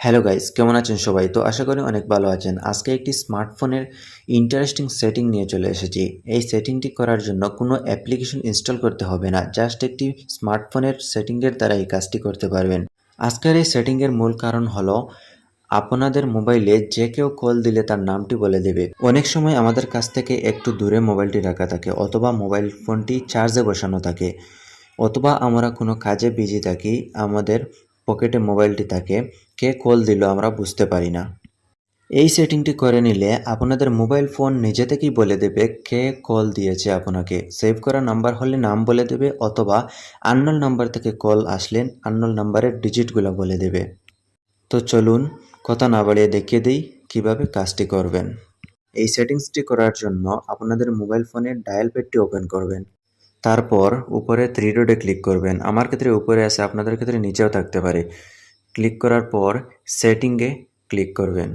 Hello guys, কেমন আছেন সবাই? তো আশা করি অনেক ভালো আছেন। আজকে একটি স্মার্টফোনের ইন্টারেস্টিং সেটিং নিয়ে চলে এসেছি। এই সেটিংটি করার জন্য কোনো অ্যাপ্লিকেশন ইনস্টল করতে হবে না। জাস্ট একটি স্মার্টফোনের সেটিংয়ের দ্বারা এই কাজটি করতে পারবেন। আজকের এই সেটিংয়ের মূল কারণ হলো আপনাদের মোবাইলে যে কেউ কল দিলে তার নামটি বলে দেবে। অনেক সময় আমাদের কাছ থেকে একটু দূরে মোবাইলটি রাখা থাকে অথবা মোবাইল ফোনটি চার্জে বসানো থাকে অথবা আমরা কোনো কাজে বিজি থাকি, আমাদের পকেটে মোবাইলটি থাকে, কে কল দিল আমরা বুঝতে পারি না। এই সেটিংটি করে নিলে আপনাদের মোবাইল ফোন নিজে থেকেই বলে দেবে কে কল দিয়েছে আপনাকে। সেভ করা নাম্বার হলে নাম বলে দেবে অথবা আননোন নাম্বার থেকে কল আসলে আননোন নাম্বারের ডিজিটগুলো বলে দেবে। তো চলুন কথা না বাড়িয়ে দেখিয়ে দিই কীভাবে কাজটি করবেন। এই সেটিংসটি করার জন্য আপনাদের মোবাইল ফোনের ডায়াল প্যাডটি ওপেন করবেন। তারপর উপরে থ্রি ডটে ক্লিক করবেন। আমার ক্ষেত্রে উপরে আছে, আপনাদের ক্ষেত্রে নিচেও থাকতে পারে। ক্লিক করার পর সেটিংয়ে ক্লিক করবেন।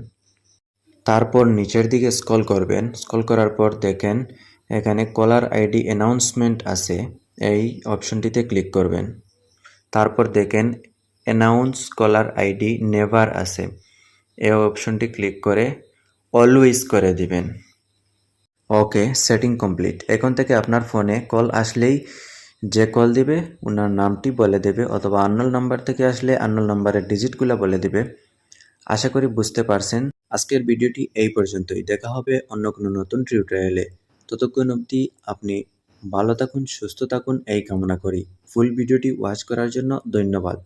তারপর নিচের দিকে স্ক্রল করবেন। স্ক্রল করার পর দেখেন এখানে কলার আইডি অ্যানাউন্সমেন্ট আছে, এই অপশনটিতে ক্লিক করবেন। তারপর দেখেন অ্যানাউন্স কলার আইডি নেভার আছে, এই অপশনটি ক্লিক করে অলওয়েজ করে দিবেন। ওকে, সেটিং কমপ্লিট। এখন থেকে আপনার ফোনে কল আসলেই যে কল দিবে ওনার নামটি বলে দেবে অথবা আননোন নাম্বার থেকে আসলে আননোন নাম্বারের ডিজিটগুলো বলে দেবে। আশা করি বুঝতে পারছেন। আজকের ভিডিওটি এই পর্যন্তই। দেখা হবে অন্য কোনো নতুন টিউটোরিয়ালে। ততক্ষণ অবধি আপনি ভালো থাকুন, সুস্থ থাকুন এই কামনা করি। ফুল ভিডিওটি ওয়াচ করার জন্য ধন্যবাদ।